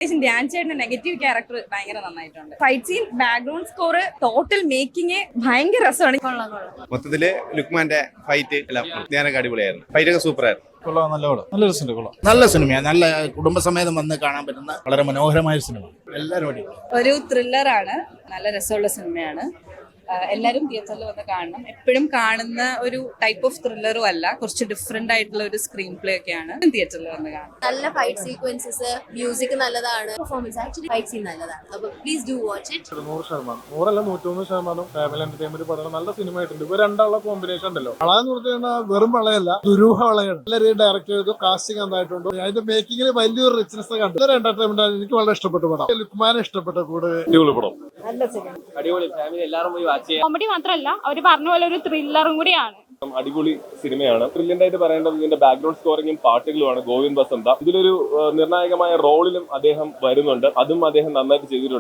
ധ്യാൻ ചേട്ടന്റെ negative character ഭയങ്കര നന്നായിട്ടുണ്ട്. Fight scene, background score, total making ഭയങ്കര രസമാണ്. മൊത്തത്തില് ലുക്മാന്റെ ഫൈറ്റ് എല്ലാം ധ്യാനൊക്കെ അടിപൊളിയായിരുന്നു. ഫൈറ്റ് ഒക്കെ സൂപ്പർ ആയിരുന്നു. നല്ല സിനിമയാണ്. നല്ല കുടുംബസമേതം വന്ന് കാണാൻ പറ്റുന്ന വളരെ മനോഹരമായ സിനിമ. എല്ലാവരും ഒരു ത്രില്ലറാണ്, നല്ല രസമുള്ള സിനിമയാണ്. എല്ലാവരും തിയേറ്ററിൽ വന്ന് കാണണം. എപ്പോഴും കാണുന്ന ഒരു ടൈപ്പ് ഓഫ് ത്രില്ലറും അല്ല, കുറച്ച് ഡിഫറെന്റ് ആയിട്ടുള്ള ഒരു സ്ക്രീൻ പ്ലേ ഒക്കെയാണ്. തിയേറ്ററിൽ വന്ന് കാണണം. നല്ല ഫൈറ്റ് സീക്വൻസസ്, മ്യൂസിക് നല്ലതാണ്, പെർഫോമൻസ് ആക്ച്വലി ഫൈറ്റ് സീൻ നല്ലതാണ്. അപ്പോൾ please do watch it. 100%, 101% family entertainment പടം. നല്ല സിനിമ ആയിട്ടുണ്ട്. ഇവർ രണ്ടാളുള്ള കോമ്പിനേഷൻ ഉണ്ടല്ലോ, വളയെന്ന് പറഞ്ഞാൽ വെറും വളയല്ല, ദുരൂഹ വളയാണ്. എല്ലാവരും ഡയറക്ട് ചെയ്തു, കാസ്റ്റിംഗ് നന്നായിട്ടുണ്ട്. അതിന്റെ മേക്കിങ്ങിൽ വലിയൊരു റിച്ച്നെസ് കണ്ടു. എന്റർടൈൻമെന്റ് ആണ്. എനിക്ക് വളരെ ഇഷ്ടപ്പെട്ട പടം. ലുക്മാനെ ഇഷ്ടപ്പെട്ട കൂടെ പടം. അടിപൊളി ഫാമിലി എല്ലാവരും പോയി വാച്ച് ചെയ്യാം. കോമഡി മാത്രമല്ല, അവര് പറഞ്ഞ പോലെ ഒരു ത്രില്ലറും കൂടിയാണ്. അടിപൊളി സിനിമയാണ്. ബ്രില്യന്റ് ആയിട്ട് പറയേണ്ടത് ഇതിന്റെ ബാക്ക്ഗ്രൗണ്ട് സ്കോറിംഗും പാട്ടുകളുമാണ്. ഗോവിന്ദ് വസന്ത ഇതിലൊരു നിർണായകമായ റോളിലും അദ്ദേഹം വരുന്നുണ്ട്. അതും അദ്ദേഹം നന്നായിട്ട് ചെയ്തിട്ടുണ്ട്.